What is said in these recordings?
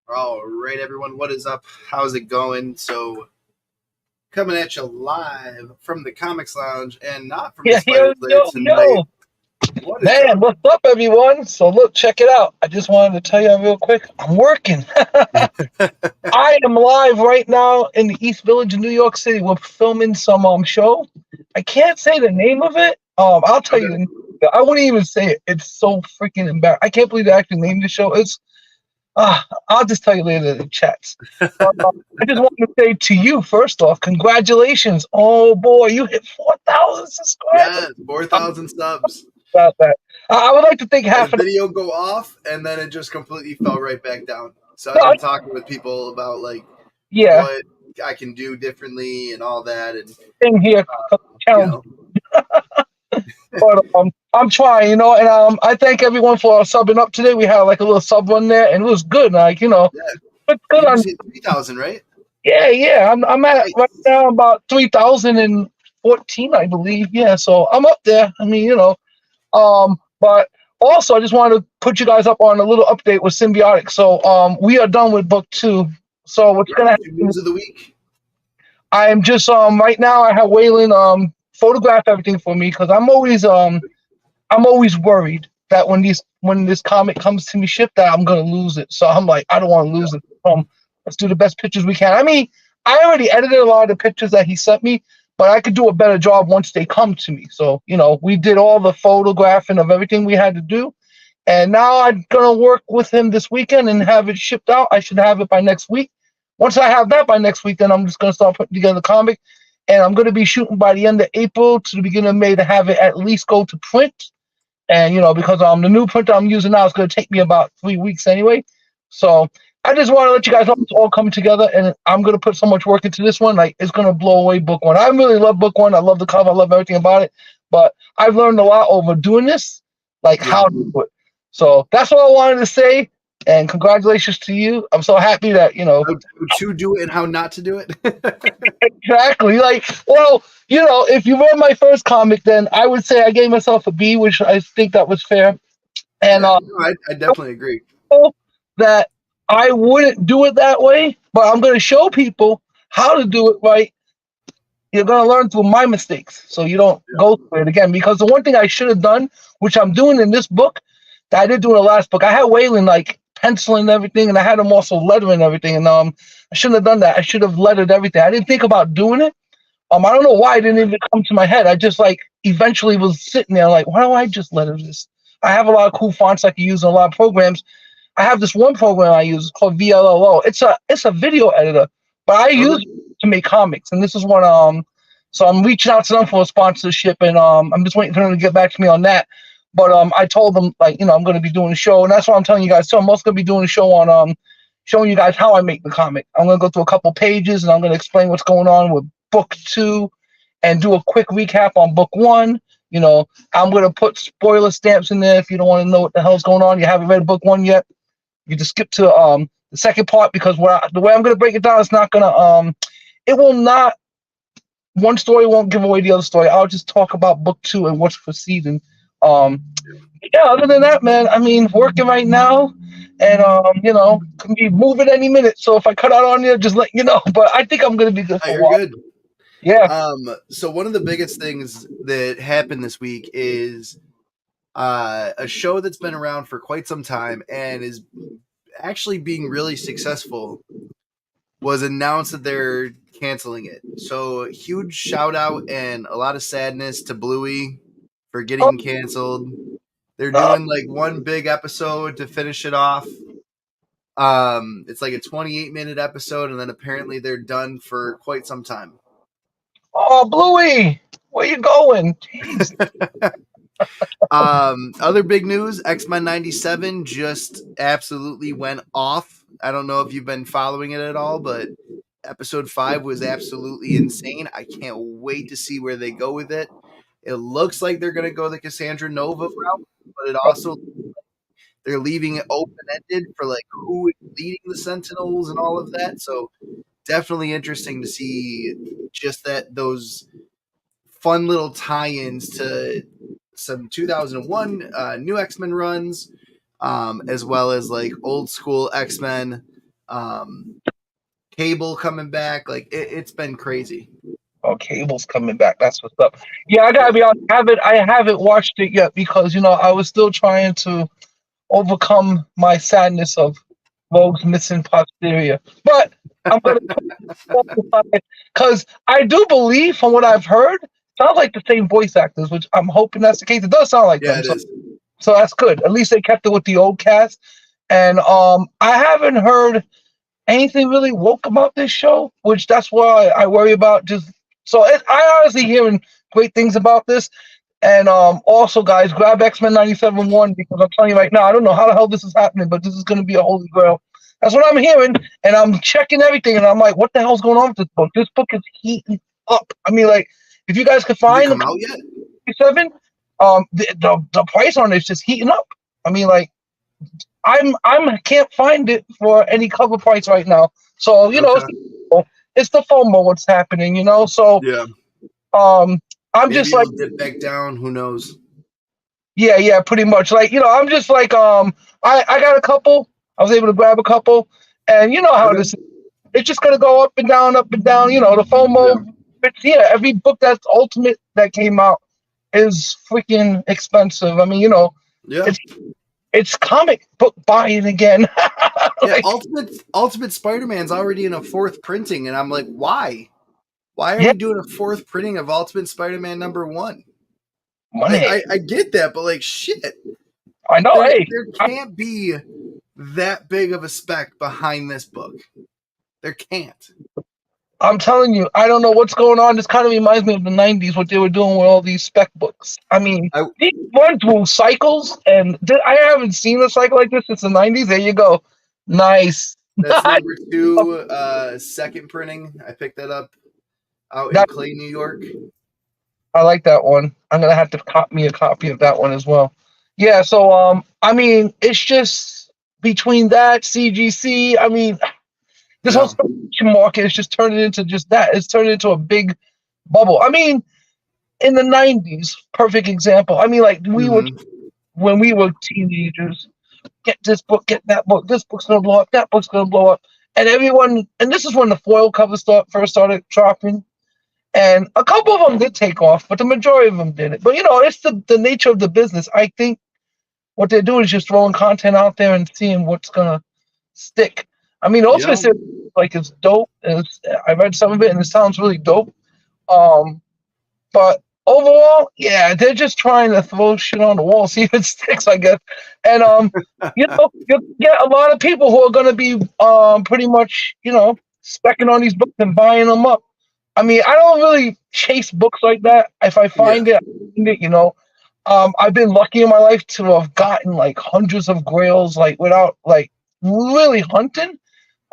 All right, everyone, what is up? How's it going? So, coming at you live from the Comics Lounge and not from the Yeah, Spider's Lair tonight. yo. What is Man, up? what's up, everyone? So, look, check it out. I just wanted to tell you real quick. I'm working. I am live right now in the East Village of New York City. We're filming some show. I can't say the name of it. I'll tell you. Okay. I wouldn't even say it. It's so freaking embarrassing. I can't believe they actually named the show. I'll just tell you later in the chats. But, I just want to say to you, first off, congratulations. Oh boy, you hit 4,000 subscribers. Yes, 4,000 subs. About that. I would like to think I had half a of video go off and then it just completely fell right back down. So, I've no, been talking with people about like yeah, what I can do differently and all that. And, same here. you Challenge, know, but I'm trying, and I thank everyone for subbing up today. We had like a little sub run there, and it was good. Like yeah, it's good you on. just hit 3,000, right? Yeah. I'm at right Nice. now about 3,014, I believe. Yeah, so I'm up there. I mean, but also I just wanted to put you guys up on a little update with Symbiotic. So we are done with book two. So what's Yeah, gonna two happen? news of the week. I'm just right now I have Waylon photograph everything for me because I'm always worried that when this comic comes to me shipped that I'm gonna lose it. So I'm like, I don't want to lose it. Let's do the best pictures we can. I mean, I already edited a lot of the pictures that he sent me, but I could do a better job once they come to me. So, we did all the photographing of everything we had to do. And now I'm gonna work with him this weekend and have it shipped out. I should have it by next week. Once I have that by next week, then I'm just gonna start putting together the comic. And I'm gonna be shooting by the end of April to the beginning of May to have it at least go to print. And because the new printer I'm using now is gonna take me about 3 weeks anyway. So I just want to let you guys know it's all coming together, and I'm gonna put so much work into this one. Like it's gonna blow away book one. I really love book one. I love the cover. I love everything about it. But I've learned a lot over doing this, like Yeah. how to do it. So that's all I wanted to say. And congratulations to you. I'm so happy that How to do it and how not to do it. exactly. Like, well, if you read my first comic, then I would say I gave myself a B, which I think that was fair. And Yeah, no, I definitely agree. people that I wouldn't do it that way, but I'm going to show people how to do it right. You're going to learn through my mistakes so you don't Yeah. go through it again. Because the one thing I should have done, which I'm doing in this book, that I did do in the last book, I had Waylon like penciling everything and I had him also lettering everything. And I shouldn't have done that. I should have lettered everything. I didn't think about doing it. I don't know why it didn't even come to my head. I just like eventually was sitting there like, why don't I just letter this? I have a lot of cool fonts I can use in a lot of programs. I have this one program I use called VLLO. It's a video editor, but I use Okay. it to make comics. And this is what so I'm reaching out to them for a sponsorship, and I'm just waiting for them to get back to me on that. But I told them like I'm going to be doing a show, and that's what I'm telling you guys. So I'm also going to be doing a show on showing you guys how I make the comic. I'm going to go through a couple pages, and I'm going to explain what's going on with book two, and do a quick recap on book one. I'm going to put spoiler stamps in there if you don't want to know what the hell's going on. You haven't read book one yet. You just skip to the second part because the way I'm going to break it down is not going to it will not, one story won't give away the other story. I'll just talk about book two and what's proceeding. Um, yeah, other than that, man, I mean, working right now, and can be moving any minute. So if I cut out on you, just let you know. But I think I'm gonna be good Oh, for a you're while. good. Yeah. So one of the biggest things that happened this week is a show that's been around for quite some time and is actually being really successful was announced that they're canceling it. So huge shout out and a lot of sadness to Bluey for Oh, getting canceled. They're oh, doing like one big episode to finish it off. It's like a 28-minute episode, and then apparently they're done for quite some time. oh, Bluey, where you going? Jeez. Other big news: X-Men '97 just absolutely went off. I don't know if you've been following it at all, but episode 5 was absolutely insane. I can't wait to see where they go with it. It looks like they're going to go the Cassandra Nova route, but it also they're leaving it open ended for like who is leading the Sentinels and all of that. So definitely interesting to see just those fun little tie-ins to some 2001 new X-Men runs, as well as like old school X-Men. Cable coming back. Like it's been crazy. Oh, Cable's coming back. That's what's up. Yeah, I gotta Yeah. be honest. I haven't watched it yet because I was still trying to overcome my sadness of Vogue's missing posterior. But I'm gonna because I do believe, from what I've heard, sounds like the same voice actors, which I'm hoping that's the case. It does sound like Yeah, them, it so is. that's good. At least they kept it with the old cast. And I haven't heard anything really woke about this show, which that's why I worry about. I honestly hearing great things about this. And also, guys, grab X-Men 97-1 because I'm telling you right now, I don't know how the hell this is happening, but this is going to be a holy grail. That's what I'm hearing, and I'm checking everything, and I'm like, what the hell's going on with this book? This book is heating up. I mean, like, if you guys could Has it find come the out yet? 97, the price on it is just heating up. I mean, like, I can't find it for any cover price right now. So Okay. it's the FOMO what's happening, So Yeah. um, I'm Maybe just like, it'll dip back down. Who knows? yeah, pretty much. Like, I'm just like, I got a couple. I was able to grab a couple, and you know how Okay. this is. It's just gonna go up and down, up and down. The Yeah. FOMO. But yeah, every book that's Ultimate that came out is freaking expensive. I mean, Yeah. it's it's comic book buying again. Yeah. Like, Ultimate Spider-Man's already in a fourth printing, and I'm like, why? Why are yeah, we doing a fourth printing of Ultimate Spider-Man #1? Like, money. I get that, but like, shit, I know. Hey, there can't be that big of a spec behind this book. There can't. I'm telling you, I don't know what's going on. This kind of reminds me of the '90s, what they were doing with all these spec books. I mean, I these run through cycles, and I haven't seen a cycle like this since the '90s. There you go, nice. That's that #2, second printing. I picked that up out in Clay, New York. I like that one. I'm gonna have to cop me a copy of that one as well. Yeah. So, I mean, it's just between that CGC. I mean, this whole Yeah. subscription market is just turning into just that. It's turning into a big bubble. I mean, in the '90s, perfect example. I mean, like Mm-hmm. when we were teenagers, get this book, get that book. This book's gonna blow up. That book's gonna blow up. And everyone, and this is when the foil covers first started dropping. And a couple of them did take off, but the majority of them didn't. But it's the nature of the business. I think what they're doing is just throwing content out there and seeing what's gonna stick. I mean, Ultimate Yeah. Series, like, it's dope. I read some of it and it sounds really dope. Um, but overall, yeah, they're just trying to throw shit on the wall, see if it sticks, I guess. And you'll get a lot of people who are gonna be pretty much, specking on these books and buying them up. I mean, I don't really chase books like that. If I Yeah. find it, I find it. I've been lucky in my life to have gotten like hundreds of grails, like without like really hunting.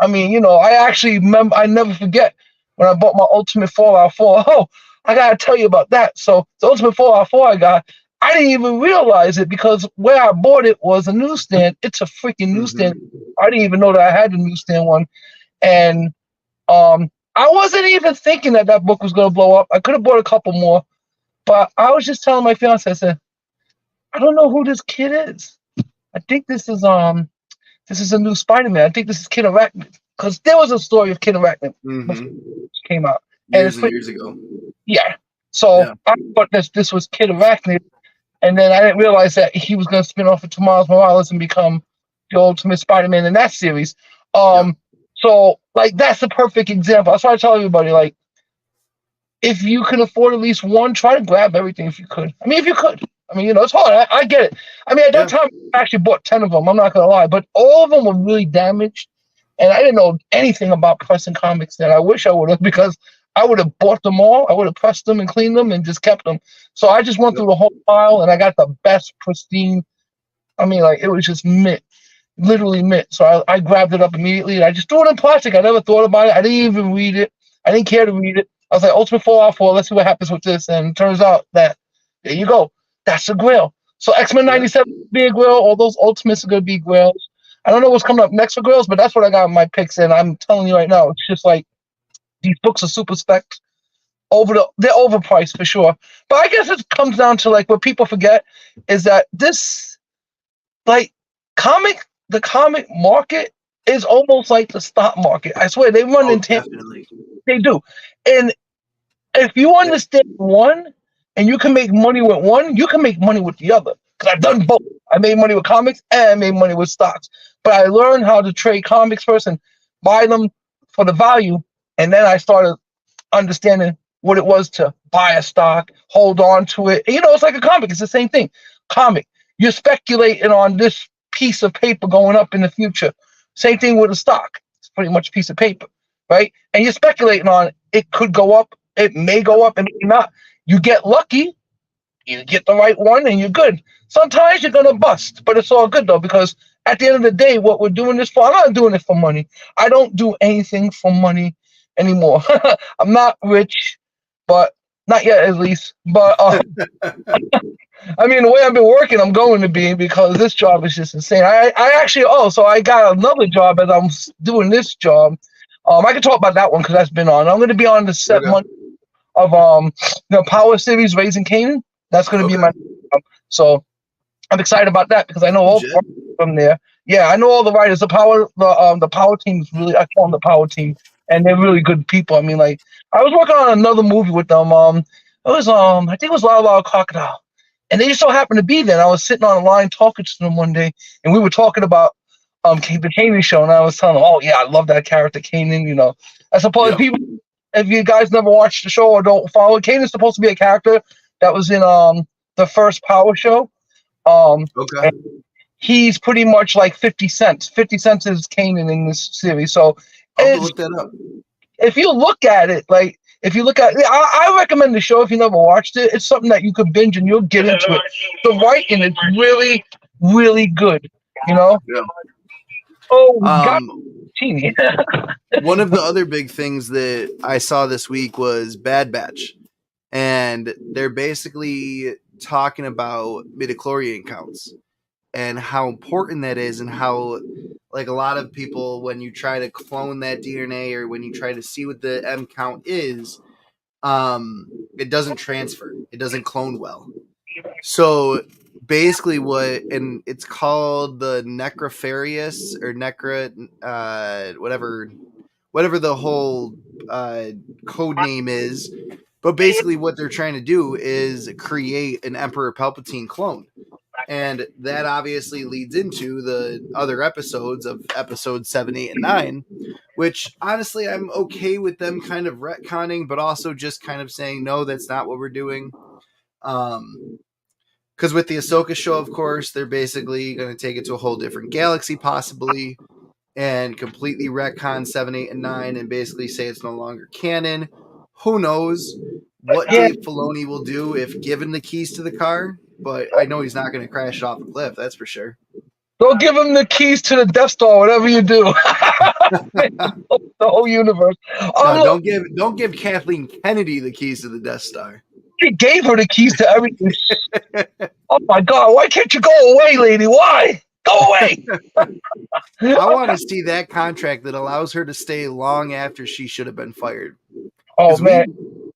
I mean, I actually remember. I never forget when I bought my Ultimate Fallout 4. Oh, I gotta tell you about that. So the Ultimate Fallout 4 I got, I didn't even realize it because where I bought it was a newsstand. It's a freaking newsstand. Mm-hmm. I didn't even know that I had a newsstand one, and I wasn't even thinking that that book was gonna blow up. I could have bought a couple more, but I was just telling my fiance, I said, I don't know who this kid is. I think this is a new Spider-Man. I think this is Kid Arachnid because there was a story of Kid Arachnid before Mm-hmm. it came out, and Years and years ago. yeah. So Yeah. I thought this was Kid Arachnid, and then I didn't realize that he was gonna spin off into Miles Morales and become the Ultimate Spider-Man in that series. Yep. So like that's the perfect example. That's why I tell everybody, like, if you can afford at least one, try to grab everything if you could. I mean, if you could. I mean, it's hard. I get it. I mean, at that Yeah. time, I actually bought 10 of them. I'm not going to lie. But all of them were really damaged. And I didn't know anything about pressing comics then. I wish I would have because I would have bought them all. I would have pressed them and cleaned them and just kept them. So I just went Yep. through the whole pile and I got the best pristine. I mean, like, it was just mint, literally mint. So I grabbed it up immediately. And I just threw it in plastic. I never thought about it. I didn't even read it. I didn't care to read it. I was like, Ultimate Fallout 4, let's see what happens with this. And it turns out that, there you go. That's a grail. So X-Men Yeah. 97 will be a grail. All those Ultimates are going to be grails. I don't know what's coming up next for grails, but that's what I got in my picks. And I'm telling you right now, it's just like these books are super specs. They're overpriced for sure. But I guess it comes down to like what people forget is that this, like, the comic market is almost like the stock market. I swear they run Oh, in tandem. definitely. They do. And if you Yep. understand one and you can make money with one, you can make money with the other. Because I've Yep. done both. I made money with comics and I made money with stocks. But I learned how to trade comics first and buy them for the value. And then I started understanding what it was to buy a stock, hold on to it. You know, it's like a comic. It's the same thing. Comic. You're speculating on this piece of paper going up in the future. Same thing with a stock. It's pretty much a piece of paper, right? And you're speculating on it could go up, it may Yep. go up, and may not. You get lucky, you get the right one, and you're good. Sometimes you're gonna bust, but it's all good though because at the end of the day, what we're doing this for, I'm not doing it for money. I don't do anything for money anymore. I'm not rich, but not yet at least. But I mean, the way I've been working, I'm going to be because this job is just insane. I actually, so I got another job as I'm doing this job. I can talk about that one because that's been on. I'm going to be on the set Okay. month of the Power series, Raising Canaan. That's going to be Okay. my job. So I'm excited about that because I know all Legit. from there. Yeah, I know all the writers. The Power team is really, I call them the Power team, and they're really good people. I mean, like I was working on another movie with them. It was I think it was Loud Loud Crocodile, and they just so happened to be there. And I was sitting on the line talking to them one day, and we were talking about the Kanan show, and I was telling them, oh yeah, I love that character Kanan. You know, I suppose Yep. people, if you guys never watched the show or don't follow, Kanan's supposed to be a character that was in the first Power show. Okay. And he's pretty much like 50 Cent. 50 Cent is Kanan in this series. So I'll have to it's, look that up. if you look at it, like if you look at it, I recommend the show if you never watched it. It's something that you could binge and you'll get into it. The writing is really, really good. You know? Yeah. Oh, we got Um, teeny. one of the other big things that I saw this week was Bad Batch, and they're basically talking about midichlorian counts and how important that is, and how like a lot of people, when you try to clone that DNA or when you try to see what the M count is, it doesn't transfer, it doesn't clone well. So basically what, and it's called the necropharius or necra whatever the whole uh, code name is. But basically, what they're trying to do is create an Emperor Palpatine clone. And that obviously leads into the other episodes of episode 7, 8, and 9, which honestly, I'm okay with them kind of retconning, but also just kind of saying, no, that's not what we're doing. Because with the Ahsoka show, of course, they're basically going to take it to a whole different galaxy, possibly, and completely retcon 7, 8, and 9 and basically say it's no longer canon. Who knows what Yeah, Dave Filoni will do if given the keys to the car, but I know he's not going to crash it off a cliff, that's for sure. go give him the keys to the Death Star, whatever you do. The whole universe. No, Look, don't give Kathleen Kennedy the keys to the Death Star. he gave her the keys to everything. Oh my God! Why can't you go away, lady? Why? Go away! I want to see that contract that allows her to stay long after she should have been fired. Oh Because man,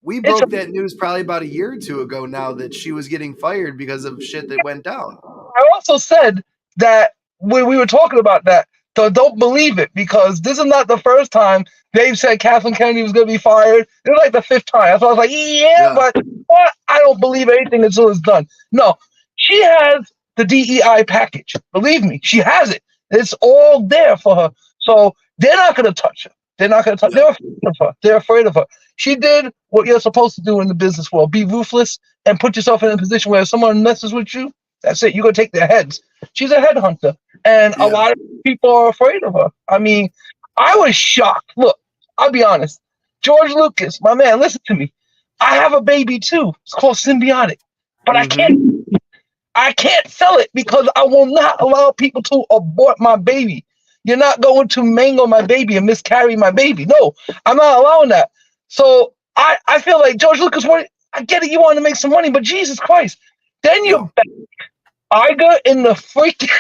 we it's broke that news probably about a year or two ago now that she was getting fired because of shit that went down. I also said that when we were talking about that, so don't believe it because this is not the first time they've said Kathleen Kennedy was going to be fired. It's like the fifth time. So I was like, yeah, but what? I don't believe anything until it's done. No, she has the DEI package. Believe me, she has it. It's all there for her. So they're not going to touch her. They're not going to touch. Yeah. They're afraid of her. They're afraid of her. She did what you're supposed to do in the business world: be ruthless and put yourself in a position where if someone messes with you, that's it. You're going to take their heads. She's a headhunter. And a Yeah. lot of people are afraid of her. I mean, I was shocked. Look, I'll be honest. George Lucas, my man, listen to me. I have a baby too. It's called Symbiotic. But I can't sell it because I will not allow people to abort my baby. You're not going to mangle my baby and miscarry my baby. No, I'm not allowing that. So I feel like George Lucas, I get it, you want to make some money, but Jesus Christ. Then Yeah. you're Iger in the freaking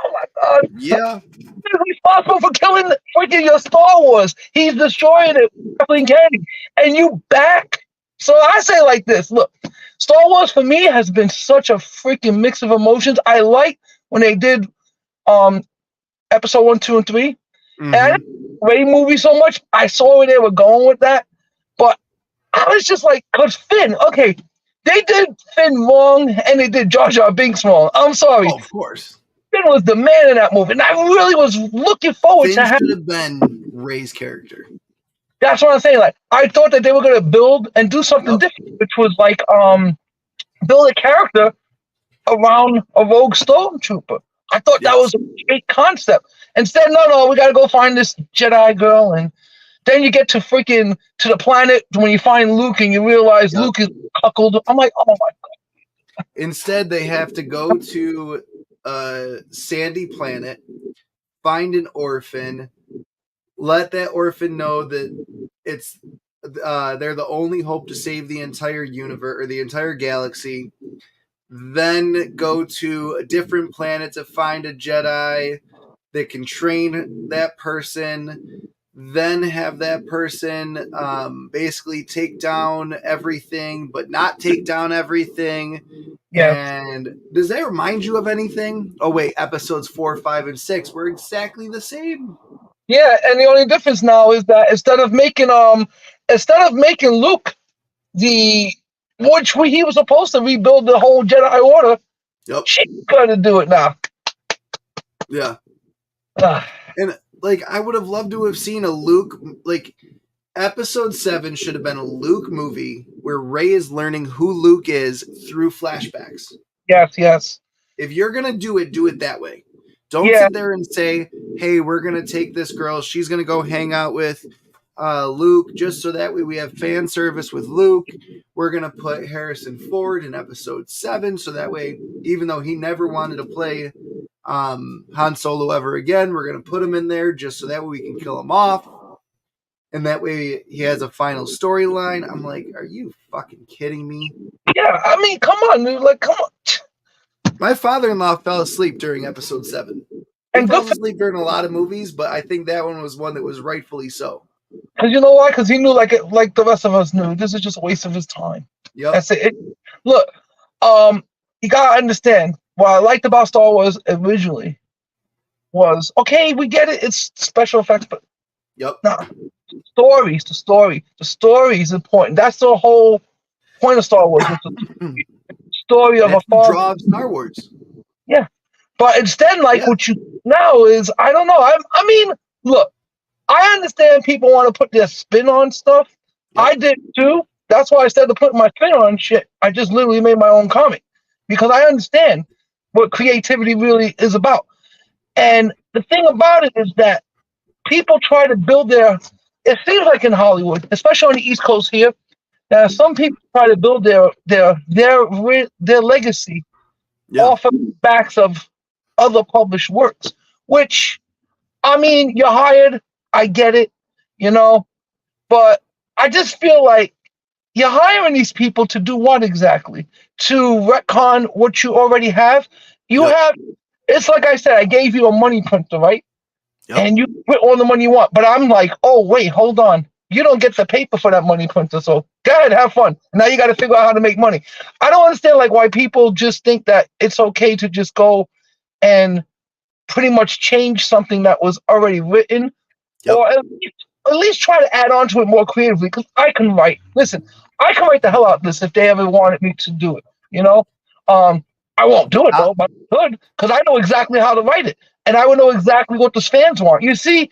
oh my God. Yeah. He's responsible for killing freaking your Star Wars. He's destroying it, Kathleen Kennedy. And you back. So I say like this, look, Star Wars for me has been such a freaking mix of emotions. I like when they did episode 1, 2, and 3. And I Mm-hmm. didn't Ray movie so much. I saw where they were going with that, but I was just like, cause Finn, okay, they did Finn wrong and they did Jar Jar Binks wrong. I'm sorry. Oh, of course. Finn was the man in that movie, and I really was looking forward Finn to should having. have been Ray's character. That's what I'm saying. Like, I thought that they were gonna build and do something Yep. different, which was like build a character around a rogue stormtrooper. I thought that Yes. was a great concept. Instead, no, we gotta go find this Jedi girl, and then you get to freaking to the planet when you find Luke and you realize Yep. Luke is cuckolded. I'm like, oh my Instead, they have to go to a sandy planet, find an orphan, let that orphan know that it's they're the only hope to save the entire universe or the entire galaxy. Then go to a different planet to find a Jedi that can train that person. Then have that person basically take down everything, but not take down everything. god. And does that remind you of anything? Oh wait, episodes 4, 5, and 6 were exactly the same. Yeah, and the only difference now is that instead of making Luke the he was supposed to rebuild the whole Jedi Order, Yep. she's gonna do it now. Yeah. Ah, And like I would have loved to have seen a Luke like episode 7 should have been a Luke movie where Rey is learning who Luke is through flashbacks. yes. If you're going to do it that way. Don't Yeah, sit there and say, "Hey, we're going to take this girl. She's going to go hang out with Luke just so that way we have fan service with Luke. We're going to put Harrison Ford in episode 7 so that way even though he never wanted to play Han Solo ever again, we're going to put him in there just so that way we can kill him off. And that way he has a final storyline." I'm like, are you fucking kidding me? yeah. I mean, come on, dude. Like, come on. My father-in-law fell asleep during episode 7. He And good falls for asleep during a lot of movies, but I think that one was one that was rightfully so. because you know why? Because he knew, like the rest of us knew, this is just a waste of his time. Yep. That's it. Look, you gotta understand. What I liked about Star Wars originally was okay. We get it. It's special effects, but Yep. nah, the story is important. That's the whole point of Star Wars. It's a story of That's a the father. draw of Star Wars. Yeah, but instead, like Yeah. what you now is, I don't know. I mean, look, I understand people want to put their spin on stuff. Yep. I did too. That's why instead of putting my spin on shit, I just literally made my own comic because I understand what creativity really is about. And the thing about it is that people try to build their. It seems like in Hollywood, especially on the East Coast here, that some people try to build their legacy Yeah. off of the backs of other published works. Which, I mean, you're hired. I get it, you know, but I just feel like you're hiring these people to do what exactly? To retcon what you already have. You Yep. have. It's like I said. I gave you a money printer, right? Yep. And you put all the money you want. But I'm like, oh wait, hold on. You don't get the paper for that money printer, so go ahead, have fun. Now you got to figure out how to make money. I don't understand like why people just think that it's okay to just go and pretty much change something that was already written, Yep. or at least try to add on to it more creatively. Because I can write. Listen, I can write the hell out of this if they ever wanted me to do it. You know, I won't do it though, but I could because I know exactly how to write it, and I would know exactly what the fans want. You see,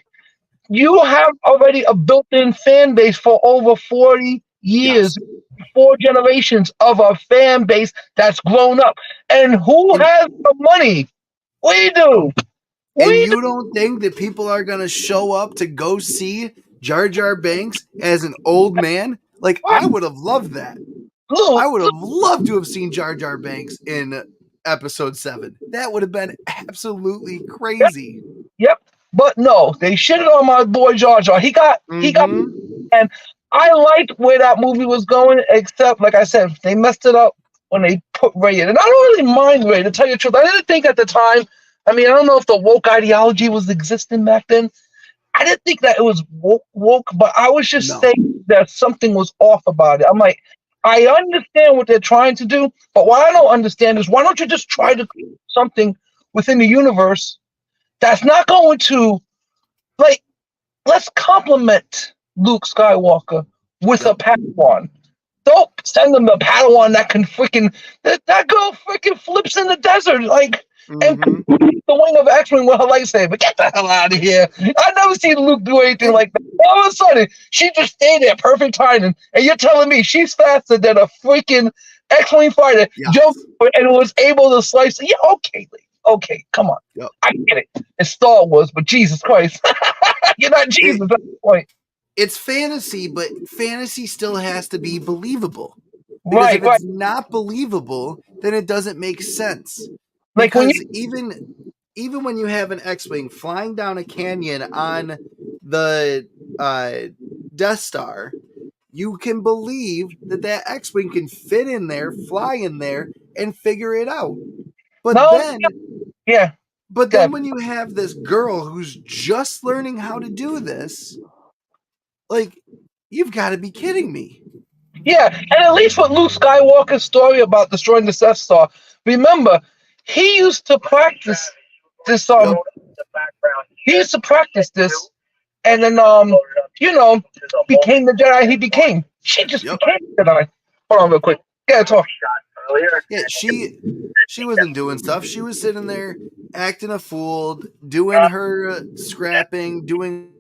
you have already a built-in fan base for over 40 years, Yes. 4 generations of a fan base that's grown up. And who has the money? We do. And We you don't think that people are going to show up to go see Jar Jar Banks as an old man? Like, I would have loved that. I would have loved to have seen Jar Jar Banks in episode 7. That would have been absolutely crazy. Yep. But no, they shitted on my boy Jar Jar. He got, and I liked where that movie was going, except, like I said, they messed it up when they put Ray in. And I don't really mind Ray, to tell you the truth. I didn't think at the time, I mean, I don't know if the woke ideology was existing back then. I didn't think that it was woke, but I was just saying that something was off about it. I'm like, I understand what they're trying to do, but what I don't understand is why don't you just try to create something within the universe that's not going to like, let's compliment Luke Skywalker with a Yep. Padawan. Don't send them a Padawan that can freaking that girl freaking flips in the desert like and Mm-hmm. the wing of X-wing with her lightsaber. Get the hell out of here! I've never seen Luke do anything And like that. All of a sudden, she just stayed there, perfect timing, and you're telling me she's faster than a freaking X-wing fighter jumped yes. and was able to slice. Yeah, okay, okay, come on. Yep. I get it. It's Star Wars, but Jesus Christ, you're not It, Jesus at this point. it's fantasy, but fantasy still has to be believable. Because if Right, right. it's not believable, then it doesn't make sense. Like when you, Because even when you have an X-wing flying down a canyon on the uh, Death Star, you can believe that that X-wing can fit in there, fly in there, and figure it out. But no, then, yeah, but then good. when you have this girl who's just learning how to do this, like, you've got to be kidding me. Yeah, and at least with Luke Skywalker's story about destroying the Death Star, remember, he used to practice this. Yep. He used to practice this, and then you know, became the Jedi he became. She just Yep. became the Jedi. Hold on, real quick. Yeah, talk. Yeah, she wasn't doing stuff. She was sitting there acting a fool, doing her scrapping, doing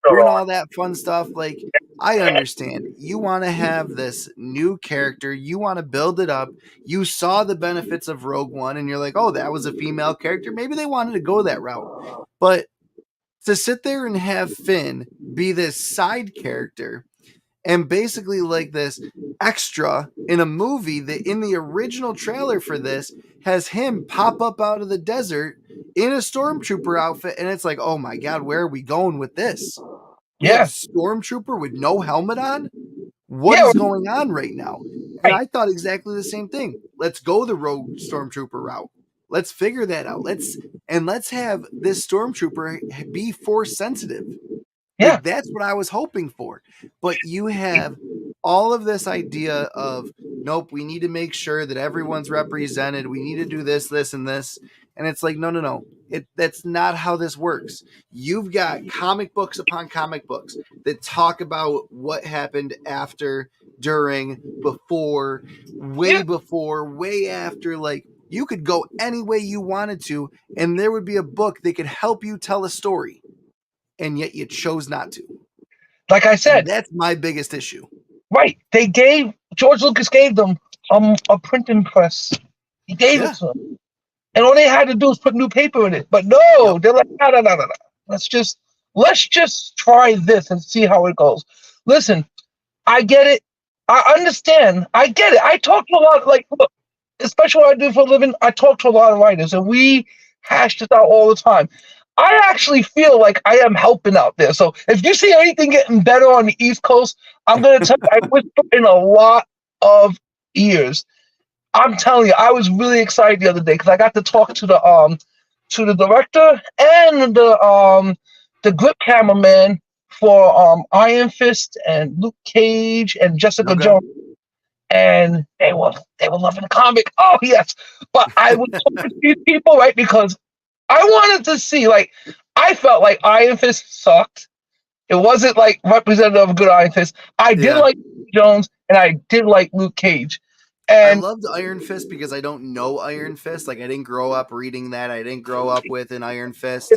all that fun stuff. Like, I understand. You want to have this new character, you want to build it up. You saw the benefits of Rogue One, and you're like, oh, that was a female character. Maybe they wanted to go that route. But to sit there and have Finn be this side character and basically like this extra in a movie that in the original trailer for this has him pop up out of the desert in a stormtrooper outfit, and it's like, oh my god, where are we going with this? We have Yeah, stormtrooper with no helmet on. What yeah, is going on right now? And right. I thought exactly the same thing. Let's go the rogue stormtrooper route. Let's figure that out. Let's have this stormtrooper be force sensitive. Yeah, Like, that's what I was hoping for. But you have all of this idea of, nope, we need to make sure that everyone's represented. We need to do this, this, and this. And it's like, no, no, no. That's not how this works. You've got comic books upon comic books that talk about what happened after, during, yeah. before, way after. Like, you could go any way you wanted to, and there would be a book that could help you tell a story, and yet you chose not to. Like I And said, that's my biggest issue. right. They gave George Lucas gave them a printing press. He gave it Yeah. to them. And all they had to do was put new paper in it. But Yep. no, they're like, no, no, no, no, no. Let's just try this and see how it goes. Listen, I get it. I understand. I get it. I talk to a lot, like, look, especially what I do for a living. I talk to a lot of writers, and we hash this out all the time. I actually feel like I am helping out there. So if you see anything getting better on the East Coast, I'm gonna tell you, I whisper in a lot of ears. I'm telling you, I was really excited the other day because I got to talk to the director and the grip cameraman for Iron Fist and Luke Cage and Jessica Okay. Jones, and they were loving the comic. Oh yes, but I was talking to these people right because I wanted to see, like, I felt like Iron Fist sucked. It wasn't like representative of good Iron Fist. I did Yeah. like Jones and I did like Luke Cage, I and loved Iron Fist because I don't know Iron Fist. Like, I didn't grow up reading that. I didn't grow up with an Iron Fist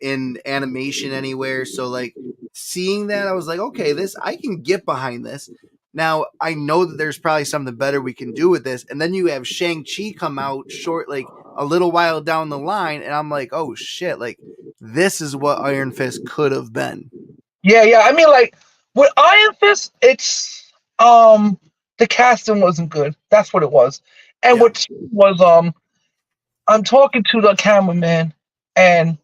in animation anywhere. So, like, seeing that, I was like, okay, this, I can get behind this. Now, I know that there's probably something better we can do with this. And then you have Shang-Chi come out short, like, a little while down the line. And I'm like, oh, shit. Like, this is what Iron Fist could have been. yeah, yeah. I mean, like with Iron Fist, it's the casting wasn't good. That's what it was. And Yeah. what was I'm talking to the cameraman, and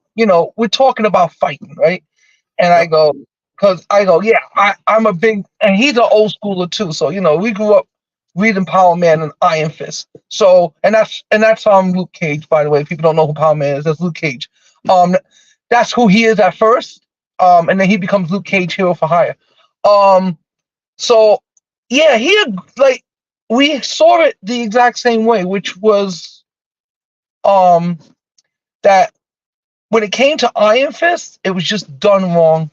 we're talking about fighting, right? And I Yep. go, because I go, yeah, I'm a big, and he's an old schooler too. So we grew up reading Power Man and Iron Fist. So and that's Luke Cage, by the way. If people don't know who Power Man is, that's Luke Cage. Um, that's who he is at first. And then he becomes Luke Cage, Hero for Hire. Um, so yeah, he had, like, we saw it the exact same way, which was um that when it came to Iron Fist, it was just done wrong.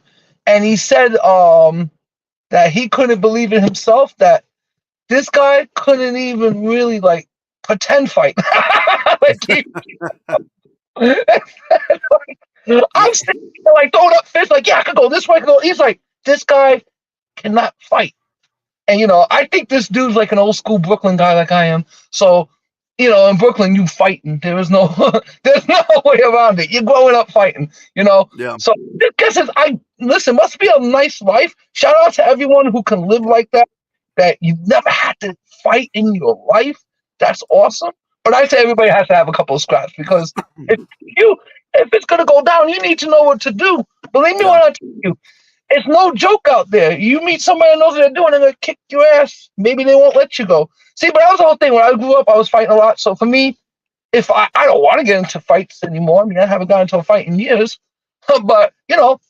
And he said that he couldn't believe it himself that this guy couldn't even really like pretend fight. Like Yeah. I'm sitting there, like throwing up fists, like yeah, I could go this way, I could go. He's like, this guy cannot fight. And I think this dude's like an old school Brooklyn guy, like I am. So, in Brooklyn, you fighting. There is no, there's no way around it. You're growing up fighting. Yeah. So I guess I listen. Must be a nice life. Shout out to everyone who can live like that. That you've never had to fight in your life. That's awesome. But I say everybody has to have a couple of scraps because if it's gonna go down, you need to know what to do. Believe me Yeah. when I tell you, it's no joke out there. You meet somebody that knows what they're doing, they're gonna kick your ass. Maybe they won't let you go. See, but that was the whole thing. When I grew up, I was fighting a lot. So for me, if I don't want to get into fights anymore. I mean, I haven't gotten into a fight in years. But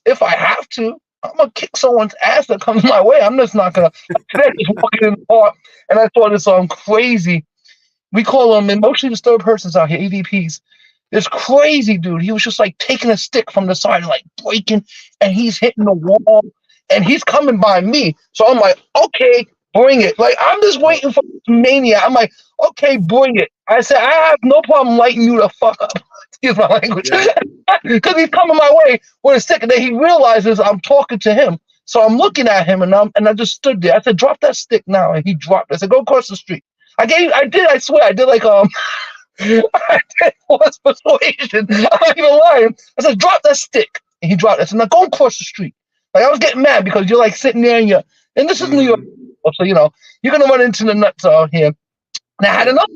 if I have to, I'm gonna kick someone's ass that comes my way. I'm just not gonna. Today, just walking in the park, and I saw this crazy. We call them emotionally disturbed persons out here, EDPs. This crazy dude, he was just like taking a stick from the side and like breaking, and he's hitting the wall, and he's coming by me. So I'm like, okay, bring it. Like I'm just waiting for this mania. I'm like, okay, bring it. I said, I have no problem lighting you the fuck up. Excuse my language, Yeah. because he's coming my way with a stick, and then he realizes I'm talking to him. So I'm looking at him, and I just stood there. I said, drop that stick now, and he dropped it. I said, go across the street. I swear, I did like I did was persuasion. I'm not even lying. I said, drop that stick. And he dropped it. I said, now go across the street. Like I was getting mad because you're like sitting there and this is New York. So you're gonna run into the nuts out here. And I had enough.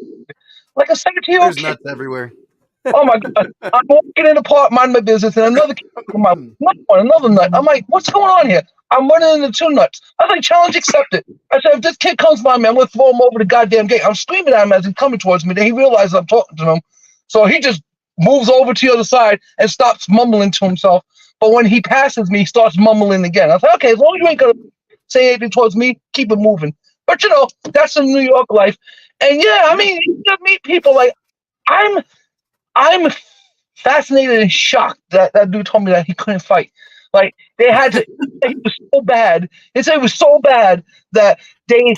Like a 17-year-old There's kid. nuts everywhere. Oh my god. I'm walking in the park, minding my business, and another kid my another nut. I'm like, what's going on here? I'm running into two nuts. I was like, challenge accepted. I said, if this kid comes by me, I'm gonna throw him over the goddamn gate. I'm screaming at him as he's coming towards me. Then he realizes I'm talking to him. So he just moves over to the other side and stops mumbling to himself. But when he passes me, he starts mumbling again. I was like, okay, as long as you ain't gonna say anything towards me, keep it moving. But that's the New York life. And yeah, I mean, you meet people like I'm fascinated and shocked that dude told me that he couldn't fight. Like they had to. It was so bad. They said it was so bad that the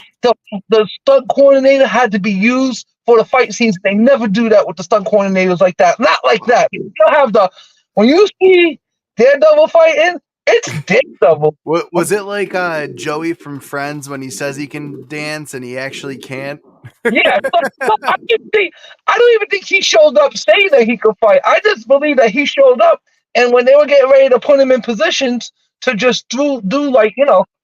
stunt coordinator had to be used for the fight scenes. They never do that with the stunt coordinators like that. Not like that. You don't have when you see Daredevil fighting, it's Daredevil. Was it like Joey from Friends when he says he can dance and he actually can't? Yeah, I don't even think he showed up saying that he could fight. I just believe that he showed up, and when they were getting ready to put him in positions to just do like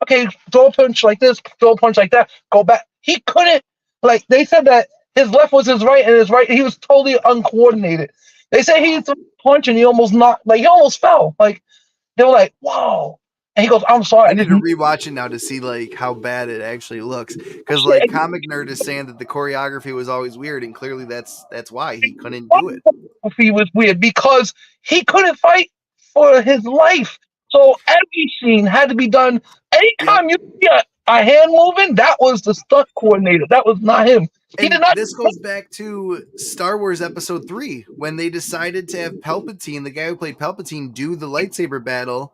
okay, throw a punch like this, throw a punch like that, go back. He couldn't. Like they said that his left was his right, and his right he was totally uncoordinated. They say he threw a punch and he almost he almost fell. Like they were like, whoa. And he goes, I'm sorry. I need to rewatch it now to see like how bad it actually looks. Because like Comic Nerd is saying that the choreography was always weird, and clearly that's why he couldn't do it. He was weird because he couldn't fight for his life. So every scene had to be done. Anytime you see a hand moving, that was the stunt coordinator. That was not him. He And did not. this goes back to Star Wars Episode 3 when they decided to have Palpatine, the guy who played Palpatine, do the lightsaber battle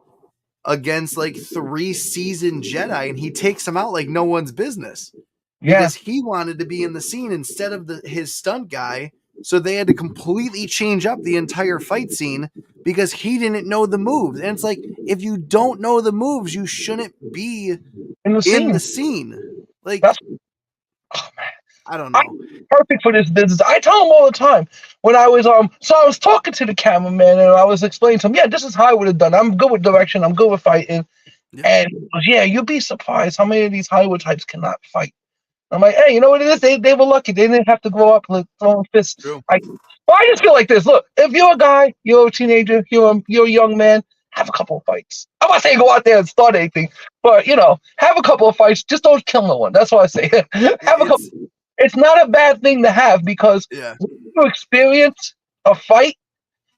against like 3 seasoned Jedi, and he takes them out like no one's business because he wanted to be in the scene instead of his stunt guy. So they had to completely change up the entire fight scene because he didn't know the moves. And it's like, if you don't know the moves, you shouldn't be in the scene. Like, oh man, I don't know. I'm perfect for this business. I tell him all the time when I was so I was talking to the cameraman and I was explaining to him, yeah, this is how I would have done. I'm good with direction. I'm good with fighting. Yeah. And he goes, yeah, you'll be surprised how many of these Hollywood types cannot fight. I'm like, hey, you know what it is? They were lucky. They didn't have to grow up like throwing fists. I just feel like this. Look, if you're a guy, you're a teenager, you're a young man, have a couple of fights. I'm not saying go out there and start anything, but have a couple of fights. Just don't kill no one. That's what I say. Have a couple. It's not a bad thing to have because when you experience a fight,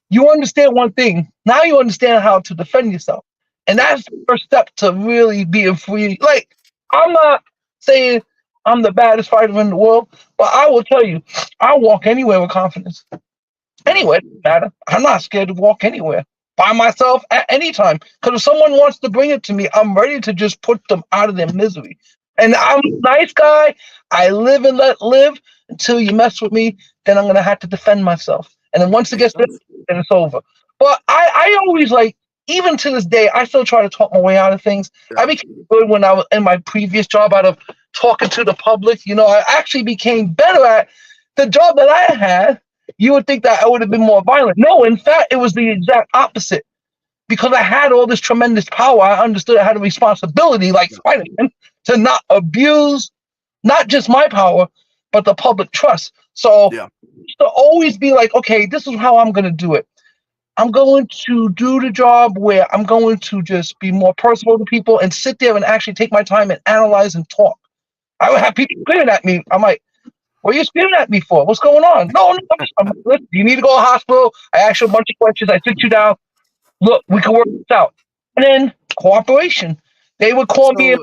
you understand one thing. Now you understand how to defend yourself, and that's the first step to really being free. Like I'm not saying I'm the baddest fighter in the world, but I will tell you, I walk anywhere with confidence. Yeah. Anyway, it doesn't matter. I'm not scared to walk anywhere by myself at any time. Because if someone wants to bring it to me, I'm ready to just put them out of their misery. And Yeah. I'm a nice guy. I live and let live. Until you mess with me, then I'm gonna have to defend myself. And then once it Makes gets there, sense. then it's over. But I always like, even to this day, I still try to talk my way out of things. I Yeah. became good when I was in my previous job out of talking to the public. I actually became better at the job that I had. You would think that I would have been more violent. No, in fact, it was the exact opposite. Because I had all this tremendous power, I understood I had a responsibility, like Yeah. Spider-Man, to not abuse not just my power, but the public trust. So Yeah. to always be like, okay, this is how I'm going to do it. I'm going to do the job where I'm going to just be more personal to people and sit there and actually take my time and analyze and talk. I would have people screaming at me. I'm like, what are you screaming at me for? What's going on? No, no, listen, you need to go to the hospital. I ask you a bunch of questions. I sit you down. Look, we can work this out. And then cooperation. They would call me So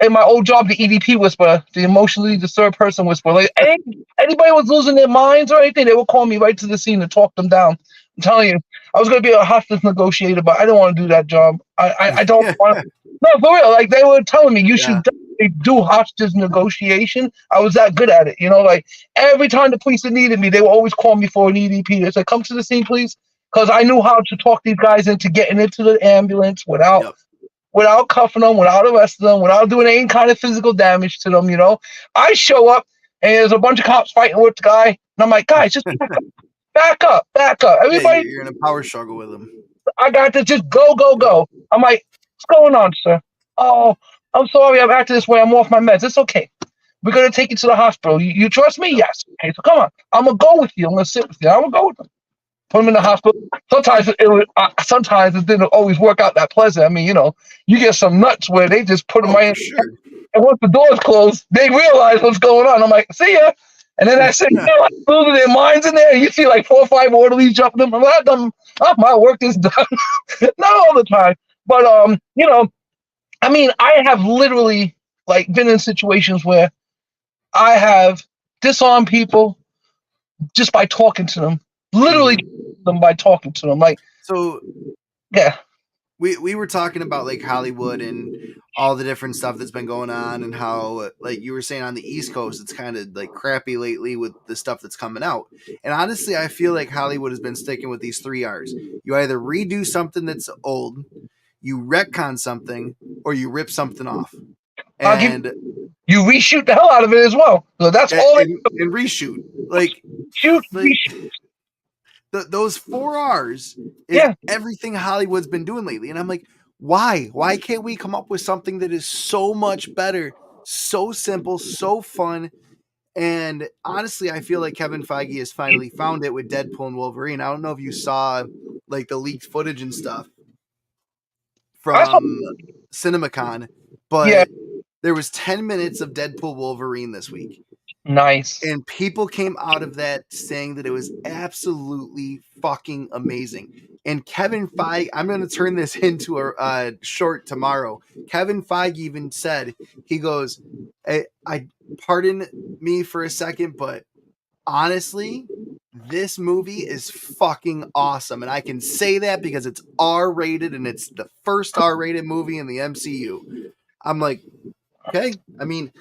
in my old job the EDP whisperer, the emotionally disturbed person whisperer. Like anybody was losing their minds or anything, they would call me right to the scene to talk them down. I'm telling you, I was going to be a hostage negotiator, but I don't want to do that job. I don't want. No, for real. Like they were telling me, you yeah. should definitely do hostage negotiation. I was that good at it. Like every time the police needed me, they would always call me for an EDP. They said, "Come to the scene, please," because I knew how to talk these guys into getting into the ambulance Yep. without cuffing them, without arresting them, without doing any kind of physical damage to them. I show up and there's a bunch of cops fighting with the guy, and I'm like, guys, just back up, back up, back up. Yeah. Everybody, You're in a power struggle with them. I got to just go, go, Yep. go. I'm like, what's going on, sir? Oh, I'm sorry, I'm acting this way. I'm off my meds. It's okay. We're gonna take you to the hospital. You trust me? Yep. Yes. Okay, so come on. I'm gonna go with you. I'm gonna sit with you. I'm gonna go with them. Put them in the Yep. hospital. Sometimes it didn't always work out that pleasant. I mean, you get some nuts where they just put them Oh, right for in, sure. and once the doors close, they realize what's going on. I'm like, see ya. And then I said, like, losing their minds in there. And you see like 4 or 5 orderlies jumping them. My work is done. Not all the time, but I mean, I have literally like been in situations where I have disarmed people just by talking to them. Literally, Hmm. them by talking to them. Like, So yeah, we were talking about like Hollywood and all the different stuff that's been going on, and how like you were saying on the East Coast it's kind of like crappy lately with the stuff that's coming out. And honestly, I feel like Hollywood has been sticking with these 3 R's. You either redo something that's old, you retcon something, or you rip something off. I'll give And you reshoot the hell out of it as well. So that's all they and reshoot. Like shoot, like reshoot. those 4 R's is Yeah, everything Hollywood's been doing lately. And I'm like, why? Why can't we come up with something that is so much better, so simple, so fun? And honestly, I feel like Kevin Feige has finally found it with Deadpool and Wolverine. I don't know if you saw like the leaked footage and stuff I saw. from CinemaCon, Yeah, but there was 10 minutes of Deadpool Wolverine this week. nice. And people came out of that saying that it was absolutely fucking amazing. And Kevin Feige, I'm going to turn this into a short tomorrow. Kevin Feige even said, he goes, I pardon me for a second, but honestly, this movie is fucking awesome. And I can say that because it's R rated and it's the first R rated movie in the MCU. I'm like, okay. I mean,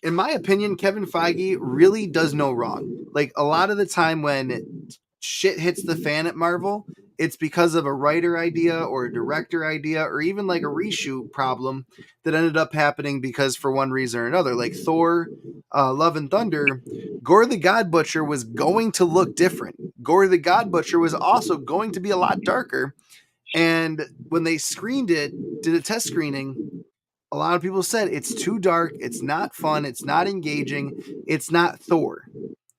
in my opinion, Kevin Feige really does no wrong. Like a lot of the time when shit hits the fan at Marvel, it's because of a writer idea or a director idea or even like a reshoot problem that ended up happening because for one reason or another. Like Thor, Love and Thunder, Gore the God Butcher was going to look different. Gore the God Butcher was also going to be a lot darker. And when they screened it, did a test screening, a lot of people said it's too dark, it's not fun, it's not engaging, it's not Thor.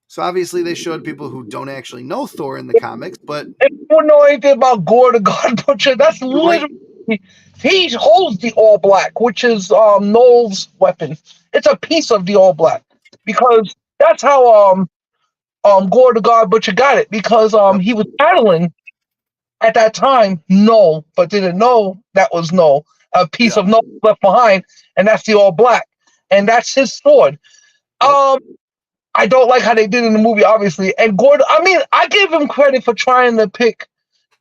So obviously they showed people who don't actually know Thor in the comics, but If you don't know anything about Gore the God Butcher, that's right, literally he holds the All Black, which is Noel's weapon. It's a piece of the All Black because that's how Gore the God Butcher got it because yep, he was battling at that time Noel, but didn't know that was Noel. A piece yep, of Noel left behind, and that's the All Black, and that's his sword. yep, Um, I don't like how they did in the movie, obviously. And Gordon, I mean, I give him credit for trying to pick,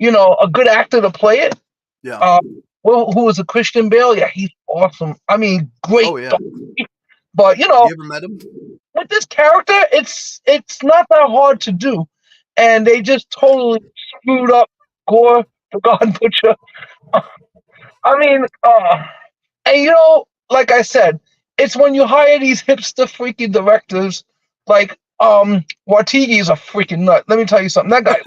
a good actor to play it. Yeah. Who was a Christian Bale? Yeah, he's awesome. I mean, great. Oh yeah. But You ever met him? with this character, it's not that hard to do, and they just totally screwed up Gore the God Butcher. I mean, and like I said, it's when you hire these hipster freaky directors, like Watigi is a freaking nut. Let me tell you something. That guy's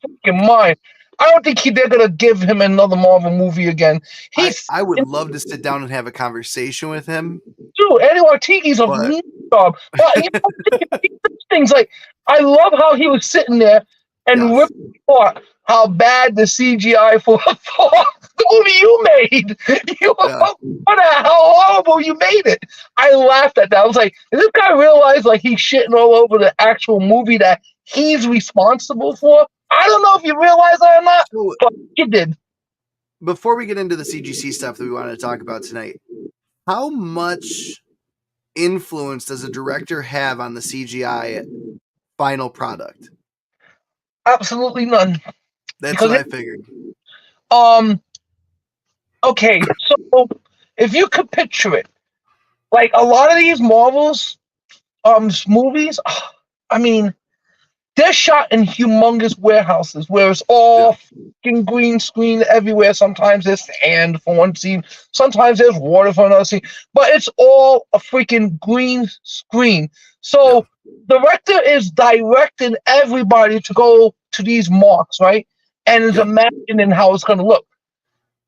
freaking mine. I don't think they're gonna give him another Marvel movie again. I would love to sit down and have a conversation with him. Dude, Eddie Ortigi's a job. But things like I love how he was sitting there and ripping apart how bad the CGI for the movie you made. How horrible you made it. I laughed at that. I was like, does this guy realize like he's shitting all over the actual movie that he's responsible for? I don't know if you realize that or not, but he did. Before we get into the CGC stuff that we wanted to talk about tonight, how much influence does a director have on the CGI final product? Absolutely none. That's what I figured. Okay, so if you could picture it, like a lot of these Marvels movies, I mean, they're shot in humongous warehouses where it's all fucking green screen everywhere. Sometimes there's sand for one scene, sometimes there's water for another scene, but it's all a freaking green screen. So the director is directing everybody to go to these marks, right? And is imagining how it's going to look.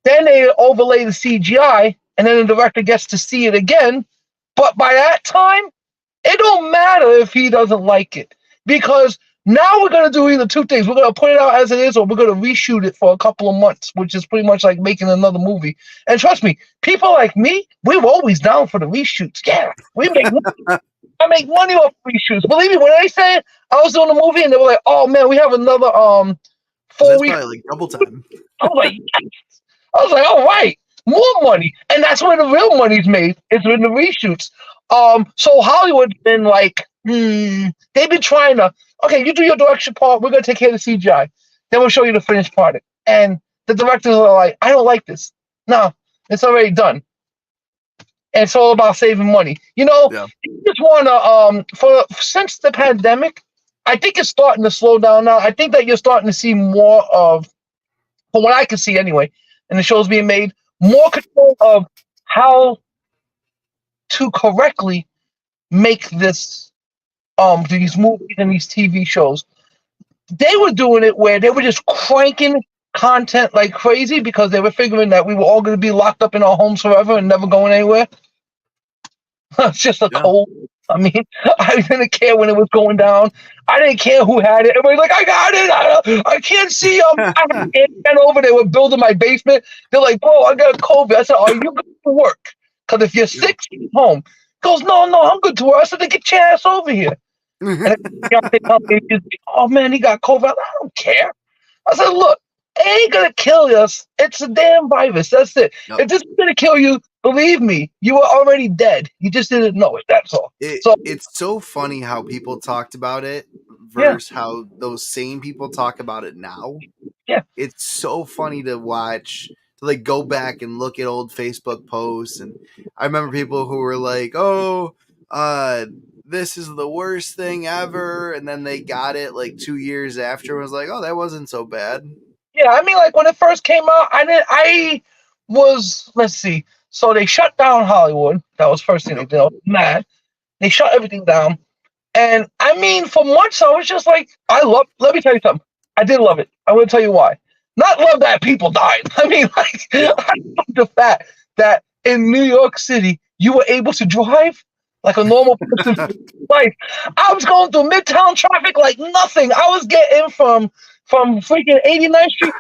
Then they overlay the CGI, and then the director gets to see it again. But by that time, it don't matter if he doesn't like it, because now we're going to do either two things. We're going to put it out as it is, or we're going to reshoot it for a couple of months, which is pretty much like making another movie. And trust me, people like me, we were always down for the reshoots. Yeah, we make money. I make money off reshoots. Believe me, when they said I was doing a movie and they were like, "Oh man, we have another 4 weeks," probably like double time. I was like, yes. I was like, all right, more money, and that's where the real money's made. Is in the reshoots. So Hollywood's been like, they've been trying to. Okay, you do your direction part. We're gonna take care of the CGI. Then we'll show you the finished product. And the directors are like, I don't like this. No, it's already done. And it's all about saving money. You just wanna since the pandemic, I think it's starting to slow down now. I think that you're starting to see more of, from what I can see anyway, and the shows being made, more control of how to correctly make this these movies and these TV shows. They were doing it where they were just cranking content like crazy because they were figuring that we were all going to be locked up in our homes forever and never going anywhere. It's just a cold. I mean, I didn't care when it was going down. I didn't care who had it. Everybody's like, I got it. I can't see them. I went over. They were building my basement. They're like, bro, I got COVID. I said, are you good to work? Because if you're sick, stay home. He goes, no, I'm good to work. I said, then get your ass over here. And oh man, he got COVID. I don't care. I said, look, it ain't gonna kill us. It's a damn virus. That's it. If this is gonna kill you, believe me, you were already dead. You just didn't know it. That's all. It's so funny how people talked about it versus how those same people talk about it now. Yeah. It's so funny to watch, to like go back and look at old Facebook posts. And I remember people who were like, oh, this is the worst thing ever. And then they got it like 2 years after and was like, oh, that wasn't so bad. Yeah, I mean, like when it first came out, let's see. So they shut down Hollywood. That was first thing they did. Mad. They shut everything down. And I mean, for months, I was just like, let me tell you something. I did love it. I will tell you why. Not love that people died. I mean, like, I love the fact that in New York City, you were able to drive like a normal person. Like, I was going through Midtown traffic like nothing. I was getting from freaking 89th Street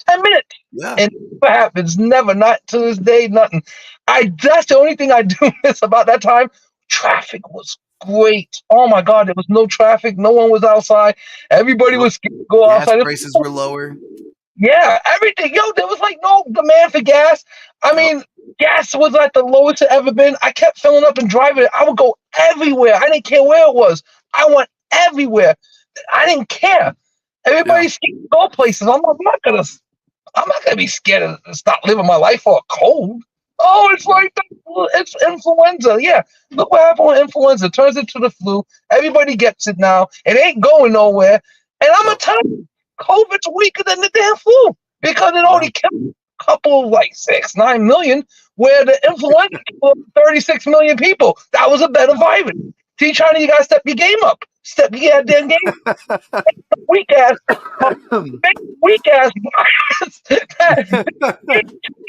10 minutes. Yeah. And what happens? Never, not to this day, nothing. That's the only thing I do miss about that time. Traffic was great. Oh my God, there was no traffic. No one was outside. Everybody was scared to go outside. Prices were lower. Yeah, everything. Yo, there was like no demand for gas. I mean, Gas was at the lowest it ever been. I kept filling up and driving. I would go everywhere. I didn't care where it was. I went everywhere. I didn't care. Yeah. Everybody's scared to go places. I'm not gonna be scared to stop living my life for a cold. Oh, it's like it's influenza. Yeah, look what happened with influenza. It turns into the flu. Everybody gets it now. It ain't going nowhere. And I'm gonna Yep. tell you, COVID's weaker than the damn flu because it Yeah. only killed a couple, like 6-9 million, where the influenza killed 36 million people. That was a better virus. See, China, you gotta step your game up. Step your damn game. Weak ass, weak ass virus.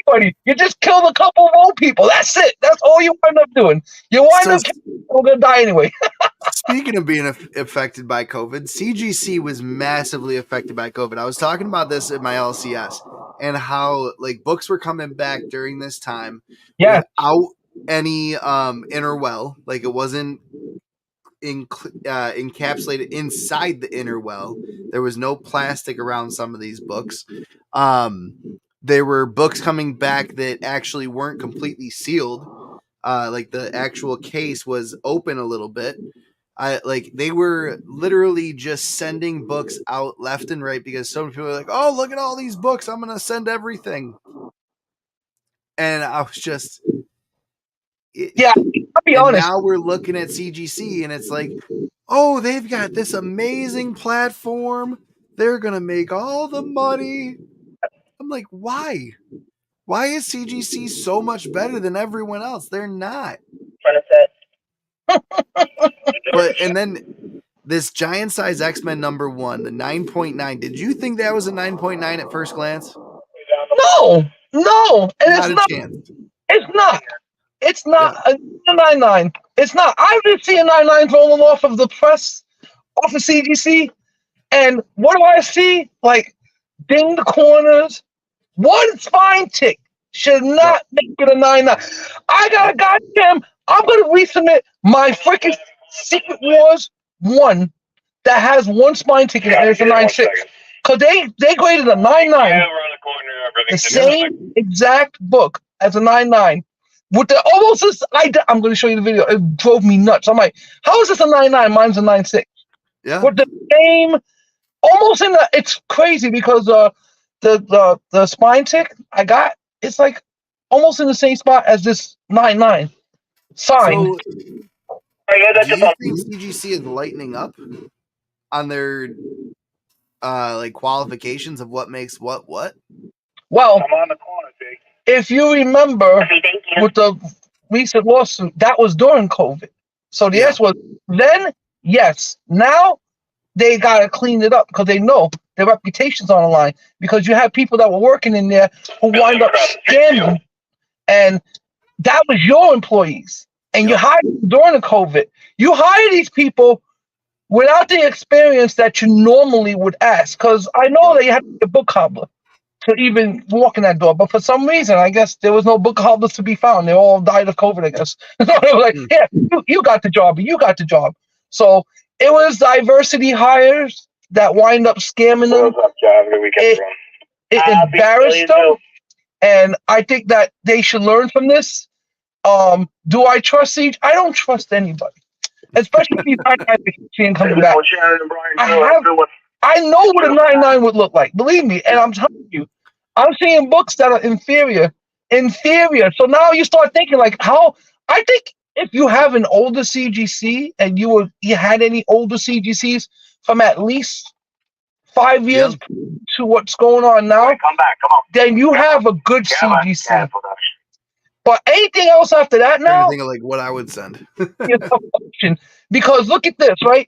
Anybody. You just killed a couple of old people. That's it. That's all you wind up doing. You wind So up killing people gonna die anyway. speaking of being affected by COVID, CGC was massively affected by COVID. I was talking about this at my LCS and how like books were coming back during this time Yeah. without any inner well, like it wasn't encapsulated inside the inner well. There was no plastic around some of these books. There were books coming back that actually weren't completely sealed. Like the actual case was open a little bit. Like they were literally just sending books out left and right because some people were like, "Oh, look at all these books! I'm gonna send everything." And I was just, Yeah, I'll be and honest. now we're looking at CGC, and it's like, oh, they've got this amazing platform. They're gonna make all the money. I'm like, why? Why is CGC so much better than everyone else? They're not. But and then this giant size X-Men #1, the 9.9. Did you think that was a 9.9 at first glance? No, and Not a chance. It's not. It's Yeah. not a 99. It's not. I've been seeing 99 rolling off of the press, off of CGC, and what do I see? Like, ding the corners. One spine tick should not make it a 99. I got a goddamn. I'm gonna resubmit my freaking Secret Wars 1 that has one spine ticket and it's a 9.6. Because they graded a 9.9, the same exact book as a 9.9. With the almost this, I'm going to show you the video. It drove me nuts. I'm like, how is this a 9.9? Mine's a 9.6. Yeah. With the same, almost in the. It's crazy because the spine tick I got, it's like almost in the same spot as this 9.9 sign. So, do you think CGC is lightening up on their like qualifications of what makes what? Well, if you remember with the recent lawsuit, that was during COVID. So the answer was then, yes. Now they got to clean it up because they know their reputation's on the line. Because you have people that were working in there who wind up scamming, and that was your employees. And you hired them during the COVID. You hire these people without the experience that you normally would ask. Because I know that you have to be a book cobbler to even walk in that door. But for some reason, I guess there was no book hobblers to be found. They all died of COVID, I guess. So they were like, yeah, you got the job. You got the job. So it was diversity hires that wind up scamming them. It embarrassed them. And I think that they should learn from this. Do I trust Siege? I don't trust anybody. Especially these 9.9 seeing coming back. I know what a 9.9 would look like. Believe me. And I'm telling you, I'm seeing books that are inferior. So now you start thinking like how I think if you have an older CGC and you had any older CGCs from at least 5 years to what's going on now, then you have a good CGC. But anything else after that now, I'm thinking of like what I would send. because look at this, right?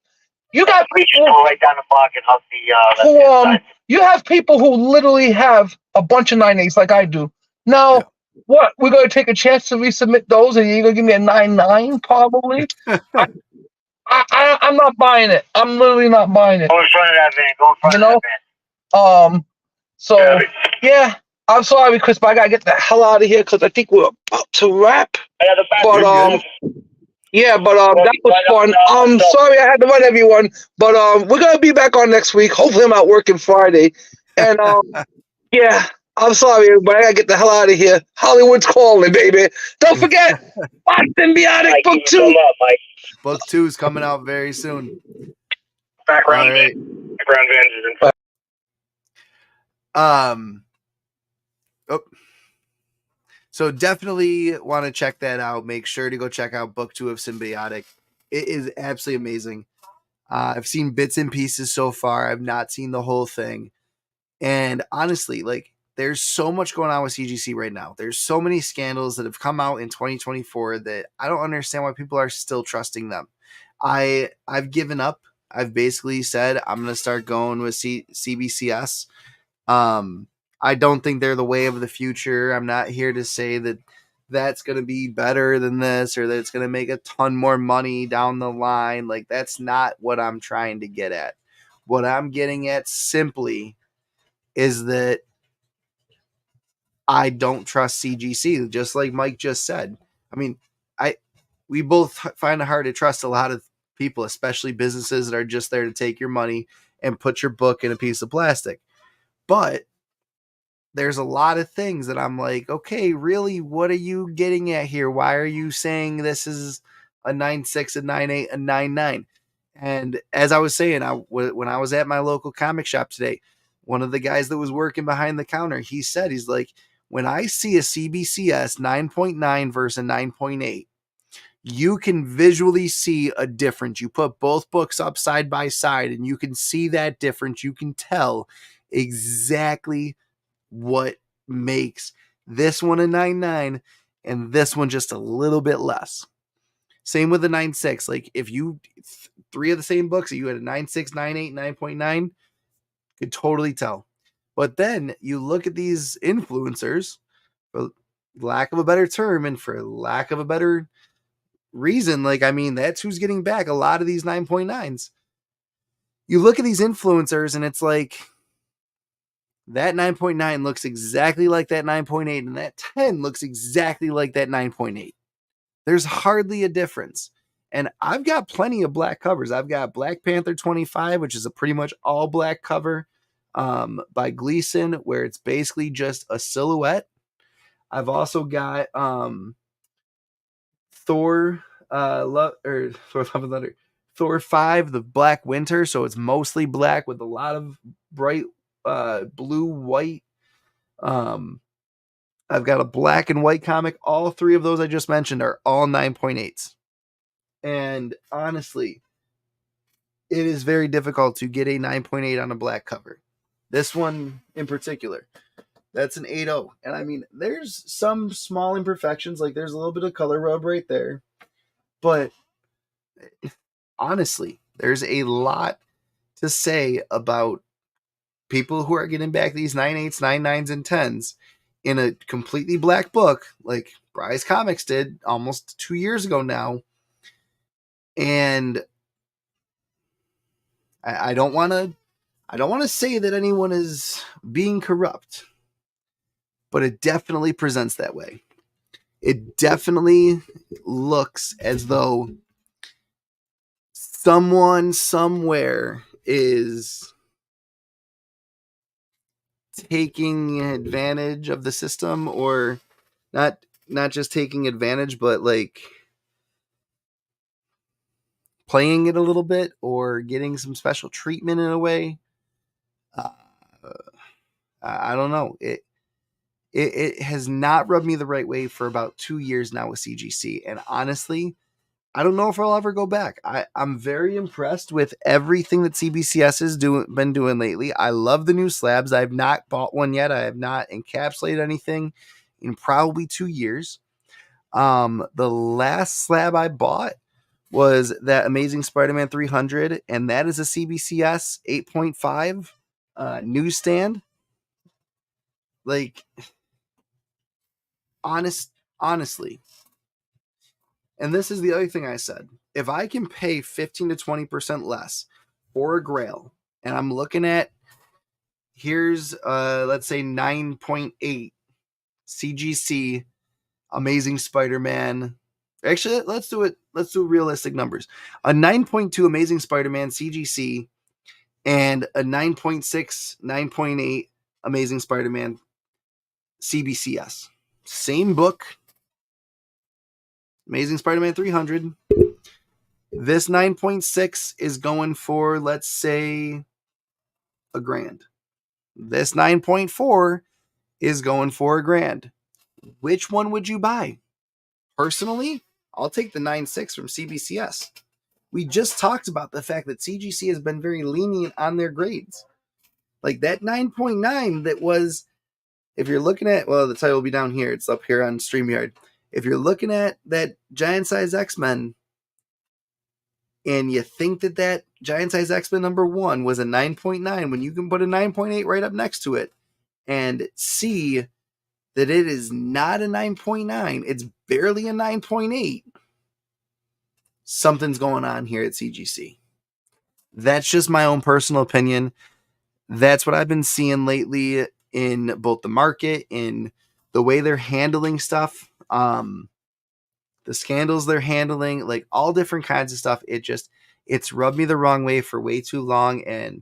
You got people right down the block and up the you have people who literally have a bunch of 9.8s like I do. Now, what? We're gonna take a chance to resubmit those, and you're gonna give me a 9.9 probably? I'm not buying it. I'm literally not buying it. Go in front of that man. Go in front of that man. So yeah, I'm sorry, Chris, but I gotta get the hell out of here because I think we're about to wrap. But yeah, but that was fun. Sorry I had to run, everyone. But we're gonna be back on next week. Hopefully I'm out working Friday. And yeah, I'm sorry, everybody. I gotta get the hell out of here. Hollywood's calling, baby. Don't forget, watch Symbiotic Mike, Book keep your 2. thumb up, Mike. Book 2 is coming out very soon. Background, All right. background vans is in. Um. Oh. So definitely want to check that out. Make sure to go check out Book 2 of Symbiotic. It is absolutely amazing. I've seen bits and pieces so far. I've not seen the whole thing. And honestly, like there's so much going on with CGC right now. There's so many scandals that have come out in 2024 that I don't understand why people are still trusting them. I've given up. I've basically said I'm going to start going with CBCS. Um, I don't think they're the way of the future. I'm not here to say that that's going to be better than this or that it's going to make a ton more money down the line. Like, that's not what I'm trying to get at. What I'm getting at simply is that I don't trust CGC, just like Mike just said. I mean, I we both find it hard to trust a lot of people, especially businesses that are just there to take your money and put your book in a piece of plastic. But there's a lot of things that I'm like, okay, really, what are you getting at here? Why are you saying this is a 9.6, a 9.8, a 9.9? And as I was saying, when I was at my local comic shop today, one of the guys that was working behind the counter, he said, he's like, when I see a CBCS 9.9 versus a 9.8, you can visually see a difference. You put both books up side by side and you can see that difference. You can tell exactly what makes this one a 9.9 and this one just a little bit less. Same with the 9.6. Like if you three of the same books, you had a 9.6, 9.8, 9.9, could totally tell. But then you look at these influencers, for lack of a better term and for lack of a better reason, like I mean, that's who's getting back a lot of these 9.9s. You look at these influencers and it's like that 9.9 looks exactly like that 9.8, and that 10 looks exactly like that 9.8. There's hardly a difference. And I've got plenty of black covers. I've got Black Panther 25, which is a pretty much all black cover by Gleason, where it's basically just a silhouette. I've also got Thor, Thor Love and Thunder, Thor 5, the Black Winter. So it's mostly black with a lot of bright blue, white. Um, I've got a black and white comic. All three of those I just mentioned are all 9.8s. And honestly, it is very difficult to get a 9.8 on a black cover. This one in particular, that's an 8.0. And I mean, there's some small imperfections, like there's a little bit of color rub right there. But honestly, there's a lot to say about people who are getting back these 9.8s, 9.9s, and 10s in a completely black book, like Bryce Comics did almost 2 years ago now. And I don't want to say that anyone is being corrupt, but it definitely presents that way. It definitely looks as though someone somewhere is taking advantage of the system, or not just taking advantage, but like playing it a little bit or getting some special treatment in a way. Uh, I don't know. It has not rubbed me the right way for about 2 years now with CGC, and honestly, I don't know if I'll ever go back. I'm very impressed with everything that CBCS has been doing lately. I love the new slabs. I've not bought one yet. I have not encapsulated anything in probably 2 years. The last slab I bought was that Amazing Spider-Man 300, and that is a CBCS 8.5 newsstand. Like, honestly, and this is the other thing I said. If I can pay 15 to 20% less for a grail, and I'm looking at here's let's say 9.8 CGC Amazing Spider-Man. Actually, let's do it. Let's do realistic numbers. A 9.2 Amazing Spider-Man CGC and a 9.6, 9.8 Amazing Spider-Man CBCS. Same book. Amazing Spider-Man 300. This 9.6 is going for, let's say, $1,000. This 9.4 is going for $1,000. Which one would you buy? Personally, I'll take the 9.6 from CBCS. We just talked about the fact that CGC has been very lenient on their grades. Like that 9.9 that was, if you're looking at, well, the title will be down here. It's up here on StreamYard. If you're looking at that Giant Size X-Men and you think that that Giant Size X-Men number 1 was a 9.9 when you can put a 9.8 right up next to it and see that it is not a 9.9, it's barely a 9.8, something's going on here at CGC. That's just my own personal opinion. That's what I've been seeing lately in both the market, in the way they're handling stuff, the scandals they're handling, like all different kinds of stuff. It's rubbed me the wrong way for way too long. And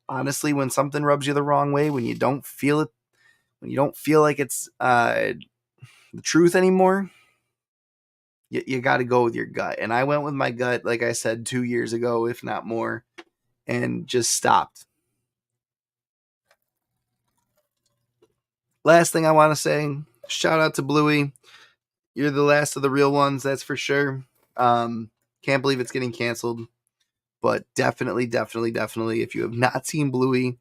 honestly, when something rubs you the wrong way, when you don't feel it, when you don't feel like it's the truth anymore, you got to go with your gut. And I went with my gut, like I said, 2 years ago, if not more, and just stopped. Last thing I want to say, shout out to Bluey. You're the last of the real ones, that's for sure. Can't believe it's getting canceled. But definitely, if you have not seen Bluey,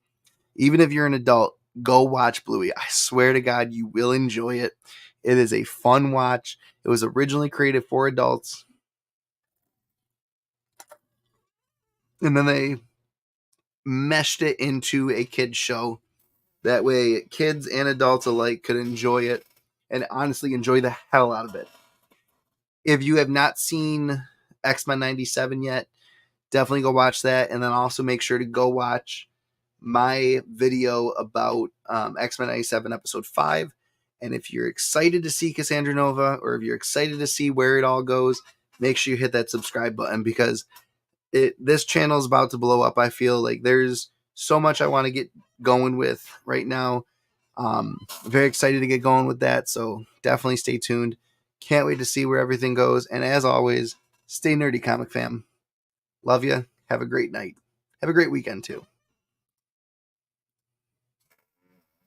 even if you're an adult, go watch Bluey. I swear to God, you will enjoy it. It is a fun watch. It was originally created for adults. And then they meshed it into a kid's show. That way, kids and adults alike could enjoy it and honestly enjoy the hell out of it. If you have not seen X-Men 97 yet, definitely go watch that. And then also make sure to go watch my video about X-Men 97 episode 5. And if you're excited to see Cassandra Nova, or if you're excited to see where it all goes, make sure you hit that subscribe button, because this channel is about to blow up. I feel like there's so much I want to get going with right now. Very excited to get going with that. So definitely stay tuned. Can't wait to see where everything goes. And as always, stay nerdy, comic fam. Love you. Have a great night. Have a great weekend too.